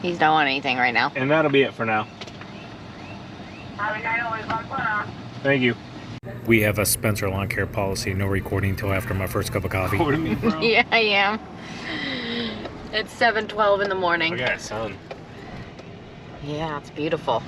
He's don't want anything right now. And that'll be it for now. Thank you. We have a Spencer Lawn Care policy, no recording until after my first cup of coffee. Yeah, I am. It's 7:12 in the morning. Look at that sun. Yeah, it's beautiful.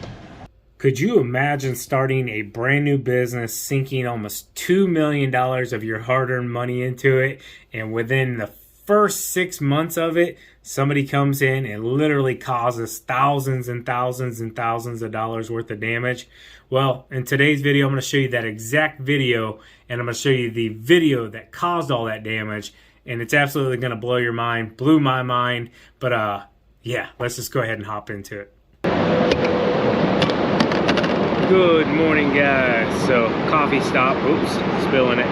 Could you imagine starting a brand new business, sinking almost $2 million of your hard-earned money into it, and within the first 6 months of it, somebody comes in and literally causes thousands and thousands and thousands of dollars worth of damage? Well, in today's video, I'm going to show you that exact video, and I'm going to show you the video that caused all that damage, and it's absolutely going to blow your mind. Blew my mind, but yeah, let's just go ahead and hop into it. Good morning, guys. So, coffee stop. Oops, spilling it.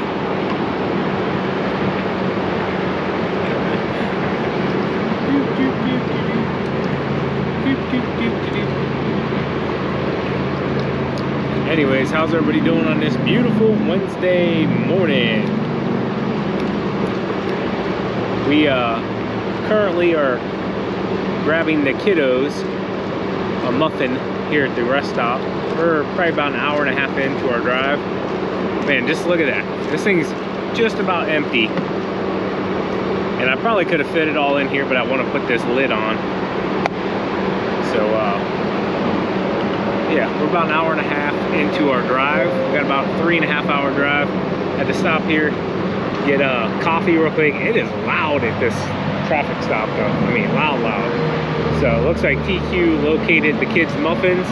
Anyways, how's everybody doing on this beautiful Wednesday morning? We currently are grabbing the kiddos a muffin here at the rest stop. We're probably about an hour and a half into our drive. Man, just look at that. This thing's just about empty. And I probably could have fit it all in here, but I want to put this lid on. So, yeah, we're about an hour and a half into our drive. We got about a 3.5 hour drive. Had to stop here, get coffee real quick. It is loud at this traffic stop though. I mean, loud. So it looks like TQ located the kids' muffins.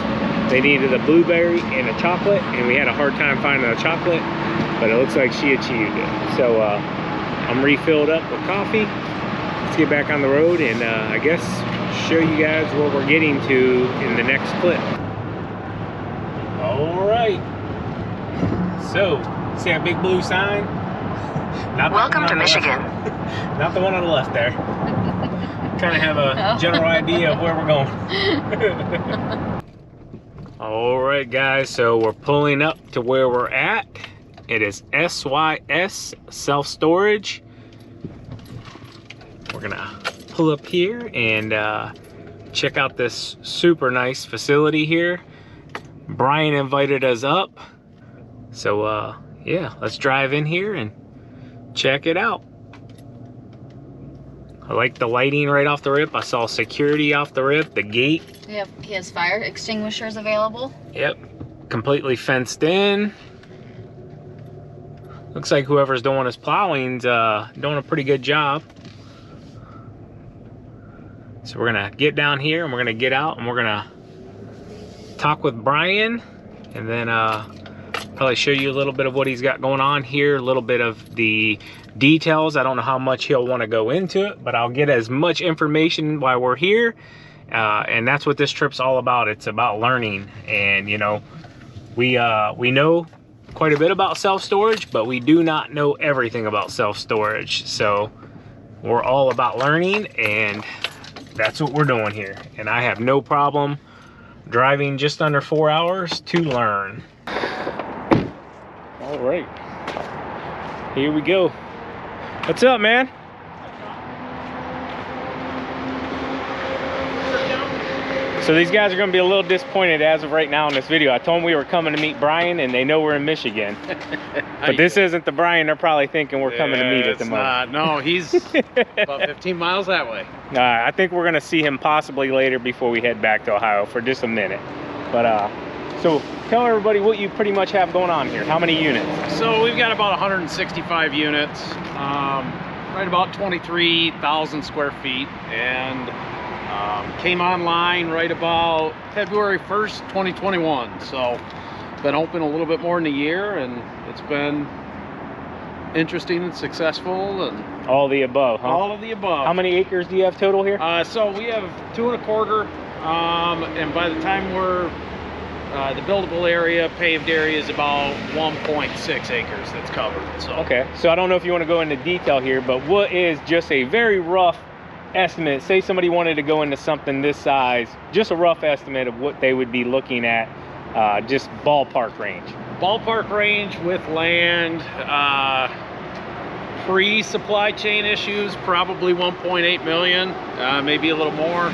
They needed a blueberry and a chocolate, and we had a hard time finding a chocolate, but it looks like she achieved it. So I'm refilled up with coffee. Let's get back on the road and I guess show you guys what we're getting to in the next clip. All right. So, see that big blue sign? Welcome to Michigan. Not the one on the left there. Kind of have a general idea of where we're going. All right, guys, so we're pulling up to where we're at. It is SYS Self-Storage. We're gonna pull up here and check out this super nice facility here. Brian invited us up. So yeah, let's drive in here and check it out. I like the lighting right off the rip. I saw security off the rip, the gate. Yep, he has fire extinguishers available. Yep, completely fenced in. Looks like whoever's doing his plowing's doing a pretty good job. So we're gonna get down here and we're gonna get out and we're gonna talk with Brian and then probably show you a little bit of what he's got going on here, a little bit of the details. I don't know how much he'll want to go into it, but I'll get as much information while we're here. And that's what this trip's all about. It's about learning. And you know, we know quite a bit about self-storage, but we do not know everything about self-storage. So we're all about learning, and that's what we're doing here. And I have no problem driving just under 4 hours to learn. All right, here we go. What's up, man? So these guys are going to be a little disappointed as of right now in this video. I told them we were coming to meet Brian, and they know we're in Michigan. But this isn't the Brian they're probably thinking we're coming to meet at the moment. No, he's about 15 miles that way. I think we're going to see him possibly later before we head back to Ohio for just a minute. But so tell everybody what you pretty much have going on here. How many units? So we've got about 165 units, right about 23,000 square feet, and came online right about February 1st, 2021. So been open a little bit more than a year, and it's been interesting and successful, and all the above, huh? All of the above. How many acres do you have total here? So we have 2.25, and by the time we're the buildable area, paved area, is about 1.6 acres that's covered. So okay, so I don't know if you want to go into detail here, but what is just a very rough estimate? Say somebody wanted to go into something this size, just a rough estimate of what they would be looking at, just ballpark range. Ballpark range with land, pre-supply chain issues, probably 1.8 million, maybe a little more.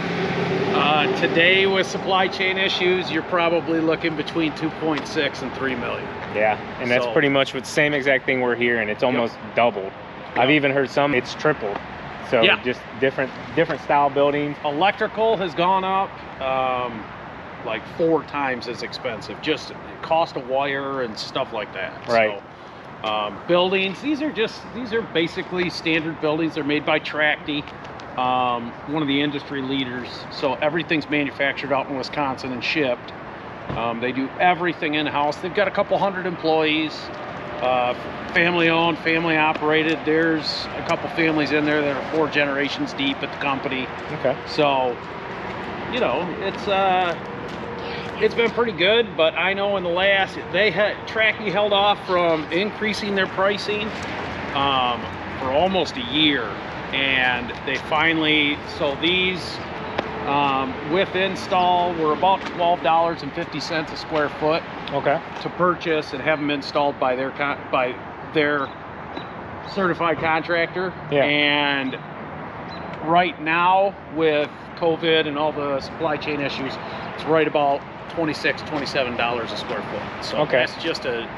Today with supply chain issues, you're probably looking between 2.6 and 3 million. Yeah, and that's pretty much the same exact thing we're hearing. It's almost doubled. I've even heard some it's tripled. So just different style buildings. Electrical has gone up like 4 times as expensive. Just cost of wire and stuff like that. Right. So, buildings, these are basically standard buildings. They're made by Tracti, one of the industry leaders. So everything's manufactured out in Wisconsin and shipped. They do everything in-house. They've got a couple hundred employees, family owned, family operated. There's a couple families in there that are 4 generations deep at the company. Okay. So, you know, it's been pretty good, but I know in the last, Tracti held off from increasing their pricing for almost a year. And they finally, so these with install were about $12.50 a square foot. Okay. To purchase and have them installed by their certified contractor. Yeah. And right now with COVID and all the supply chain issues, it's right about $26, $27 a square foot. So that's just an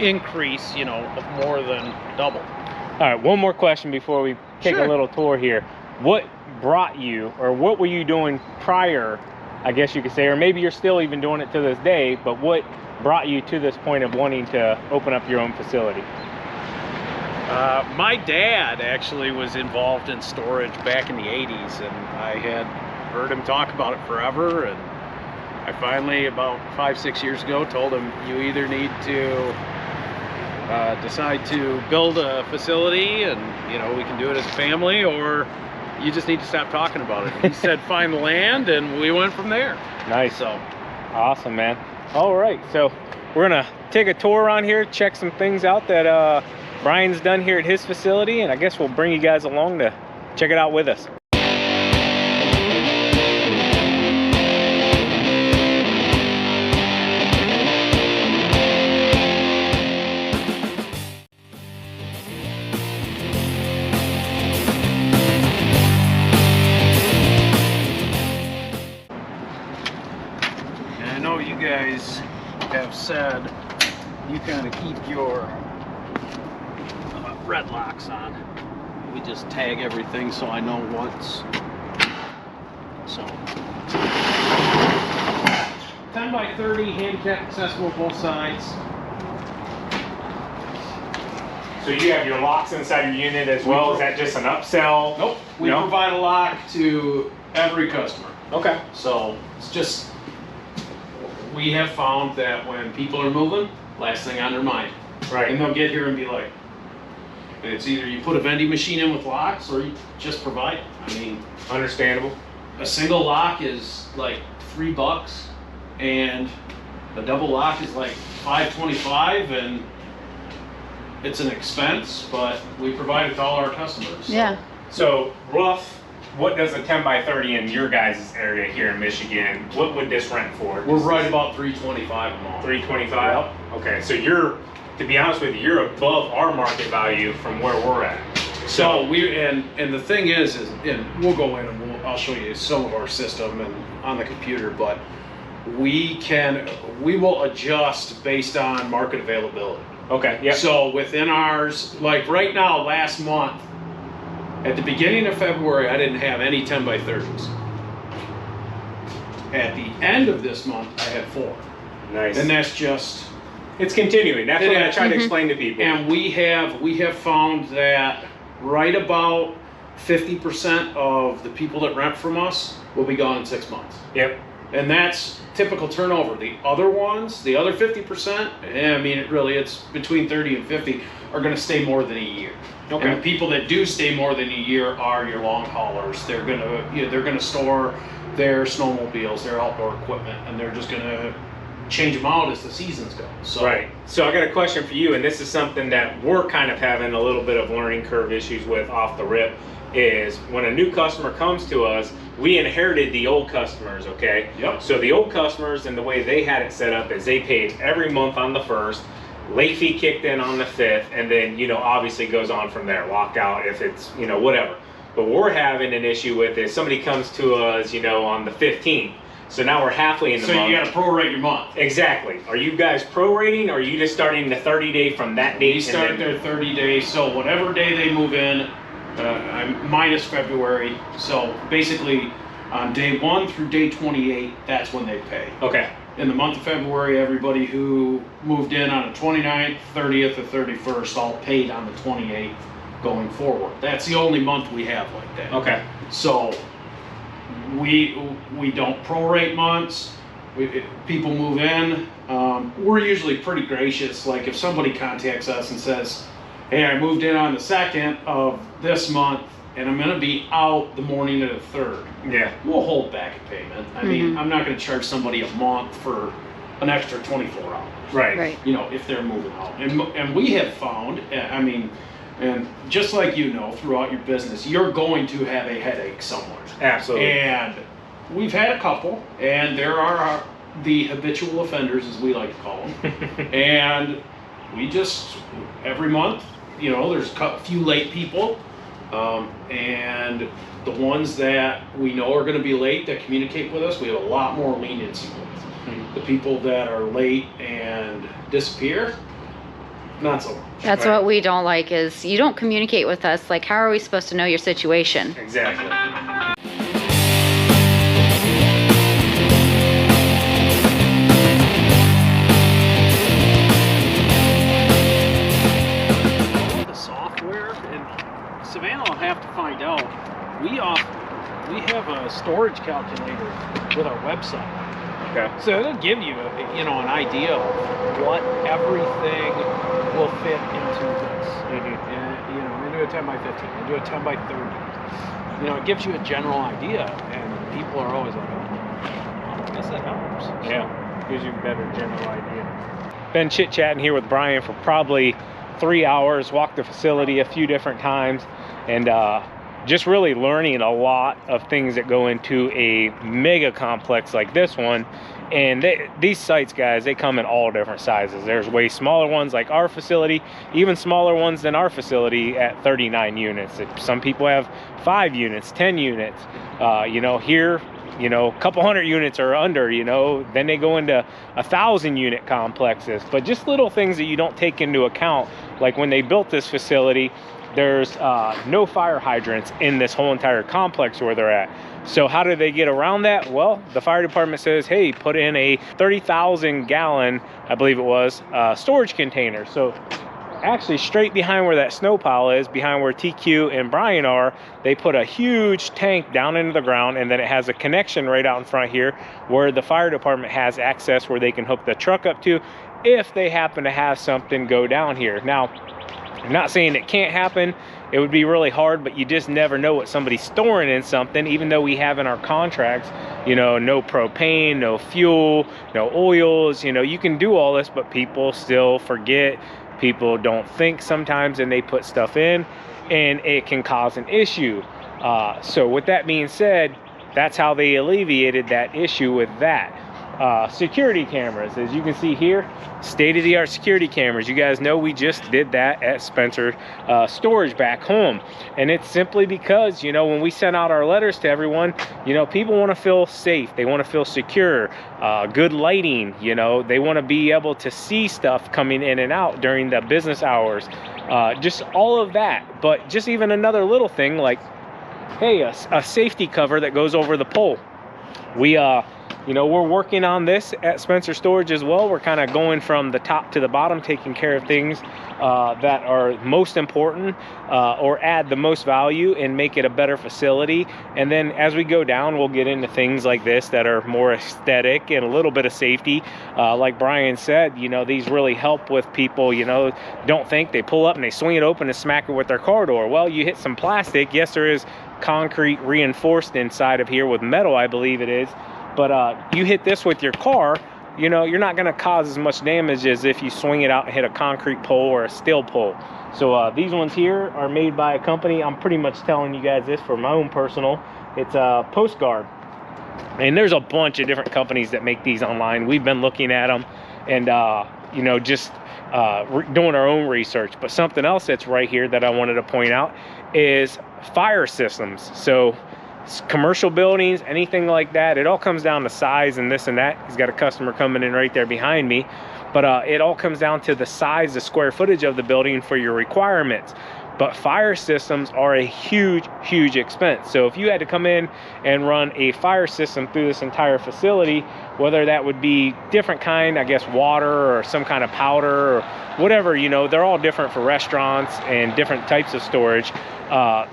increase, you know, of more than double. All right, one more question before we take a little tour here. What brought you, or what were you doing prior, I guess you could say, or maybe you're still even doing it to this day, but what brought you to this point of wanting to open up your own facility? My dad actually was involved in storage back in the 80s, and I had heard him talk about it forever, and I finally, about 5-6 years ago, told him, you either need to decide to build a facility and, you know, we can do it as a family, or you just need to stop talking about it. He said find the land, and we went from there. Nice. So awesome, man. All right, so we're gonna take a tour around here, check some things out that Brian's done here at his facility, and I guess we'll bring you guys along to check it out with us. Guys have said you kind of keep your red locks on. We just tag everything so I know what's so 10 by 30 handicap accessible both sides. So you have your locks inside your unit as well. Is that just an upsell? Nope. We provide a lock to every customer. Okay. So it's just, we have found that when people are moving, last thing on their mind. Right. And they'll get here and be like, it's either you put a vending machine in with locks or you just provide it. I mean, understandable. A single lock is like $3 and a double lock is like $5.25, and it's an expense, but we provide it to all our customers. Yeah. So rough, what does a 10 by 30 in your guys' area here in Michigan, what would this rent for? We're right about $325 a month. $325? Yep. Okay, so you're, to be honest with you, you're above our market value from where we're at. So we, and the thing is and we'll go in and I'll show you some of our system and on the computer, but we will adjust based on market availability. Okay, yeah. So within ours, like right now, last month, at the beginning of February, I didn't have any 10 by 30s. At the end of this month, I had 4. Nice. And that's just, it's continuing. That's what I try to explain to people. and we have found that right about 50% of the people that rent from us will be gone in 6 months. Yep. And that's typical turnover. The other ones, the other 50%, I mean, it's between 30 and 50 are going to stay more than a year. Okay. And the people that do stay more than a year are your long haulers. They're gonna store their snowmobiles, their outdoor equipment, and they're just gonna change them out as the seasons go. So. Right. So I got a question for you, and this is something that we're kind of having a little bit of learning curve issues with off the rip. Is when a new customer comes to us, we inherited the old customers, okay? Yep. So the old customers, and the way they had it set up is they paid every month on the 1st, late fee kicked in on the 5th, and then, you know, obviously goes on from there, lockout if it's, you know, whatever. But what we're having an issue with is somebody comes to us, you know, on the 15th. So now we're halfway in the month. So you got to prorate your month. Exactly. Are you guys prorating, or are you just starting the 30-day from that date? We start their 30 days, so whatever day they move in, I'm minus February. So basically, on day 1 through day 28, that's when they pay. Okay. In the month of February, everybody who moved in on the 29th, 30th, or 31st all paid on the 28th going forward. That's the only month we have like that. Okay. So we don't prorate months. People move in. We're usually pretty gracious. Like if somebody contacts us and says, hey, I moved in on the 2nd of this month and I'm gonna be out the morning of the 3rd. Yeah. We'll hold back a payment. I mean, I'm not gonna charge somebody a month for an extra 24 hours. Right. You know, if they're moving out. And we have found, I mean, and just like you know, throughout your business, you're going to have a headache somewhere. Absolutely. And we've had a couple, and there are the habitual offenders, as we like to call them. And we just, every month, you know, there's a few late people. And the ones that we know are going to be late that communicate with us, we have a lot more leniency with. The people that are late and disappear, not so much. That's what we don't like, is you don't communicate with us. Like, how are we supposed to know your situation? Exactly. The software, and Savannah will have to find out. We have a storage calculator with our website. Okay. So it'll give you, you know, an idea of what everything will fit into this. And, you know, we do a 10 by 15, we do a 10 by 30. You know, it gives you a general idea, and people are always like, oh, I guess that helps. Yeah, gives you a better general idea. Been chit-chatting here with Brian for probably 3 hours, walked the facility a few different times, and just really learning a lot of things that go into a mega complex like this one. And these sites, guys, they come in all different sizes. There's way smaller ones like our facility, even smaller ones than our facility at 39 units. Some people have 5 units, 10 units. You know, here, you know, a couple hundred units or under, you know, then they go into 1,000 unit complexes. But just little things that you don't take into account, like when they built this facility, there's no fire hydrants in this whole entire complex where they're at. So how do they get around that? Well, the fire department says, hey, put in a 30,000 gallon, I believe it was, storage container. So actually straight behind where that snow pile is, behind where TQ and Brian are, they put a huge tank down into the ground, and then it has a connection right out in front here where the fire department has access where they can hook the truck up to if they happen to have something go down here. Now, I'm not saying it can't happen. It would be really hard, but you just never know what somebody's storing in something, even though we have in our contracts, you know, no propane, no fuel, no oils. You know, you can do all this, but people still forget. People don't think sometimes, and they put stuff in, and it can cause an issue. So with that being said, that's how they alleviated that issue with that. Security cameras, as you can see here, state-of-the-art security cameras. You guys know we just did that at Spencer Storage back home, and it's simply because, you know, when we sent out our letters to everyone, you know, people want to feel safe, they want to feel secure, good lighting, you know, they want to be able to see stuff coming in and out during the business hours, just all of that. But just even another little thing like, hey, a safety cover that goes over the pole. We you know, we're working on this at Spencer Storage as well. We're kind of going from the top to the bottom, taking care of things that are most important or add the most value and make it a better facility. And then as we go down, we'll get into things like this that are more aesthetic and a little bit of safety. Like Brian said, you know, these really help with people, you know, don't think they pull up and they swing it open and smack it with their car door. Well, you hit some plastic. Yes, there is concrete reinforced inside of here with metal, I believe it is. But you hit this with your car, you know, you're not going to cause as much damage as if you swing it out and hit a concrete pole or a steel pole. So these ones here are made by a company. I'm pretty much telling you guys this for my own personal. It's a Postguard. And there's a bunch of different companies that make these online. We've been looking at them, and you know, just doing our own research. But something else that's right here that I wanted to point out is fire systems. So commercial buildings, anything like that, it all comes down to size and this and that. He's got a customer coming in right there behind me. But it all comes down to the size, the square footage of the building for your requirements. But fire systems are a huge, huge expense. So if you had to come in and run a fire system through this entire facility, whether that would be different kind, I guess water or some kind of powder or whatever, you know, they're all different for restaurants and different types of storage.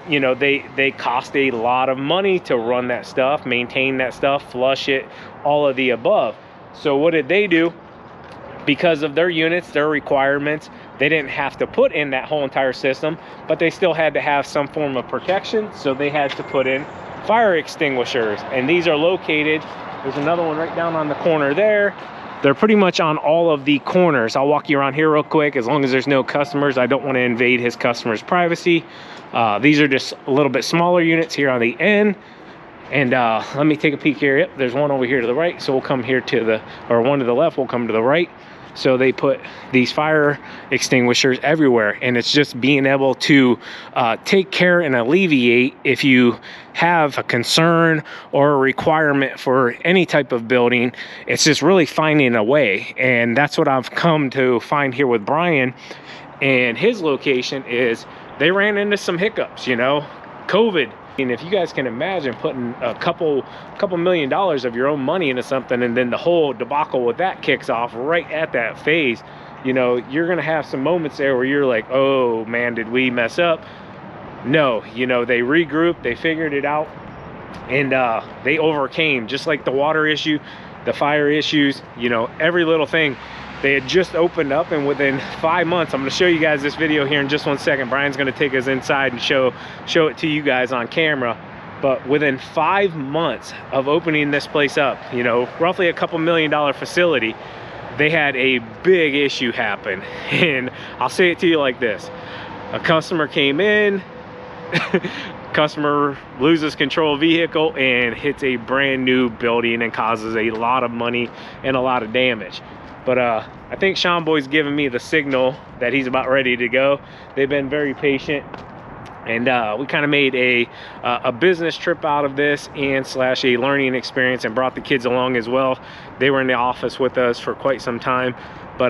You know, they cost a lot of money to run that stuff, maintain that stuff, flush it, all of the above. So what did they do? Because of their units, their requirements, they didn't have to put in that whole entire system, but they still had to have some form of protection. So they had to put in fire extinguishers, and these are located, there's another one right down on the corner there. They're pretty much on all of the corners. I'll walk you around here real quick. As long as there's no customers, I don't want to invade his customers' privacy. These are just a little bit smaller units here on the end. And let me take a peek here. Yep, there's one over here to the right. So we'll come here to the, or one to the left, we'll come to the right. So they put these fire extinguishers everywhere, and it's just being able to take care and alleviate if you have a concern or a requirement for any type of building. It's just really finding a way, and that's what I've come to find here with Brian. And his location is, they ran into some hiccups, you know, COVID. And if you guys can imagine putting a couple $1 million of your own money into something, and then the whole debacle with that kicks off right at that phase, you know, you're gonna have some moments there where you're like, oh man, did we mess up? No, you know, they regrouped, they figured it out, and they overcame, just like the water issue, the fire issues, you know, every little thing. They had just opened up, and within 5 months, I'm going to show you guys this video here in just 1 second. Brian's going to take us inside and show it to you guys on camera. But within 5 months of opening this place up, you know, roughly a couple $1 million facility, they had a big issue happen. And I'll say it to you like this. A customer came in, customer loses control of vehicle and hits a brand new building and causes a lot of money and a lot of damage. But I think Sean Boy's giving me the signal that he's about ready to go. They've been very patient, and we kind of made a business trip out of this and slash a learning experience, and brought the kids along as well. They were in the office with us for quite some time, but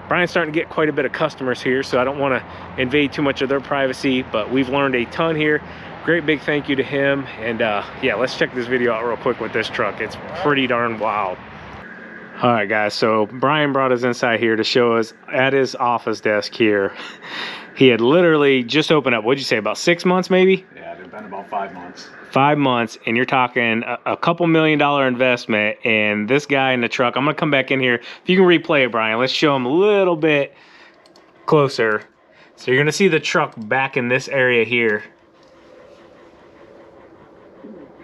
Brian's starting to get quite a bit of customers here, so I don't want to invade too much of their privacy, but we've learned a ton here. Great big thank you to him. And yeah, let's check this video out real quick with this truck. It's pretty darn wild. All right, guys, so Brian brought us inside here to show us at his office desk here. He had literally just opened up, what'd you say, about 6 months maybe? Yeah, it's been about 5 months. 5 months, and you're talking a couple $1 million investment, and this guy in the truck, I'm gonna come back in here. If you can replay it, Brian, let's show him a little bit closer. So you're gonna see the truck back in this area here.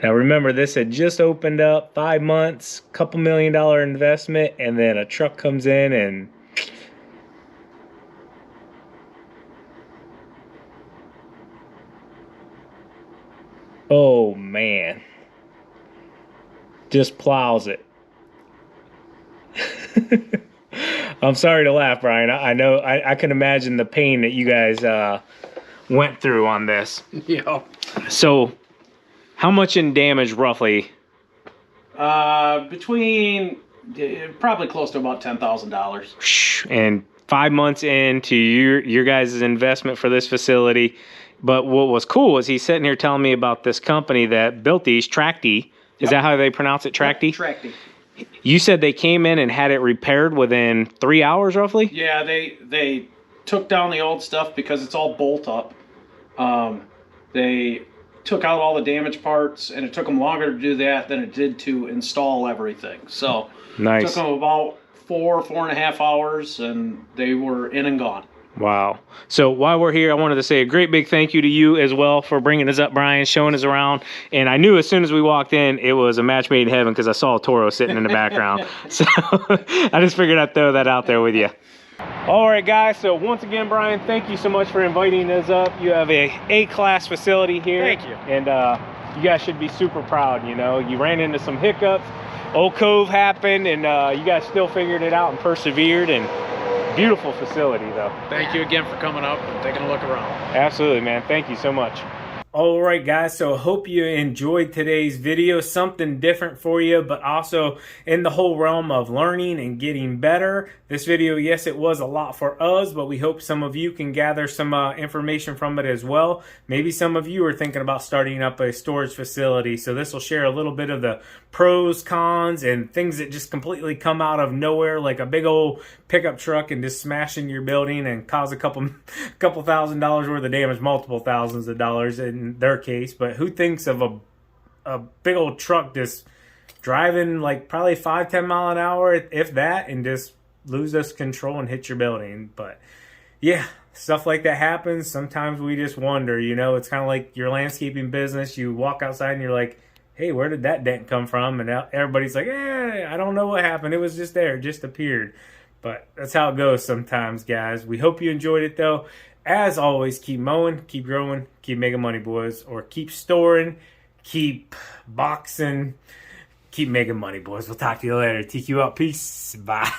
Now remember, this had just opened up, 5 months, couple $1 million investment, and then a truck comes in and oh man, just plows it. I'm sorry to laugh, Brian. I know, I can imagine the pain that you guys went through on this. Yeah. So how much in damage roughly? Between probably close to about $10,000. And 5 months into your guys' investment for this facility. But what was cool was he's sitting here telling me about this company that built these, Tracti. Is that how they pronounce it, Tracti? Tracti. You said they came in and had it repaired within 3 hours roughly? Yeah, they took down the old stuff because it's all bolt up. They took out all the damaged parts, and it took them longer to do that than it did to install everything. So nice. It took them about 4.5 hours, and they were in and gone. Wow. So while we're here, I wanted to say a great big thank you to you as well for bringing us up, Brian, showing us around. And I knew as soon as we walked in, it was a match made in heaven because I saw a Toro sitting in the background. So I just figured I'd throw that out there with you. All right, guys. So once again, Brian, thank you so much for inviting us up. You have a A-class facility here. Thank you. And you guys should be super proud. You know, you ran into some hiccups. Old Cove happened, and you guys still figured it out and persevered. And Beautiful facility though. Thank you again for coming up and taking a look around. Absolutely, man. Thank you so much. All right, guys, so I hope you enjoyed today's video. Something different for you, but also in the whole realm of learning and getting better. This video, yes, it was a lot for us, but we hope some of you can gather some information from it as well. Maybe some of you are thinking about starting up a storage facility, so this will share a little bit of the pros, cons, and things that just completely come out of nowhere, like a big old pickup truck and just smash in your building and cause a couple $1,000s worth of damage, multiple thousands of dollars in their case. But who thinks of a big old truck just driving like probably 5-10 mile an hour, if that, and just loses control and hit your building? But yeah, stuff like that happens. Sometimes we just wonder, you know, it's kind of like your landscaping business. You walk outside and you're like, hey, where did that dent come from? And everybody's like, I don't know what happened. It was just there, it just appeared. But that's how it goes sometimes, guys. We hope you enjoyed it, though. As always, keep mowing, keep growing, keep making money, boys. Or keep storing, keep boxing, keep making money, boys. We'll talk to you later. TQ out. Peace. Bye.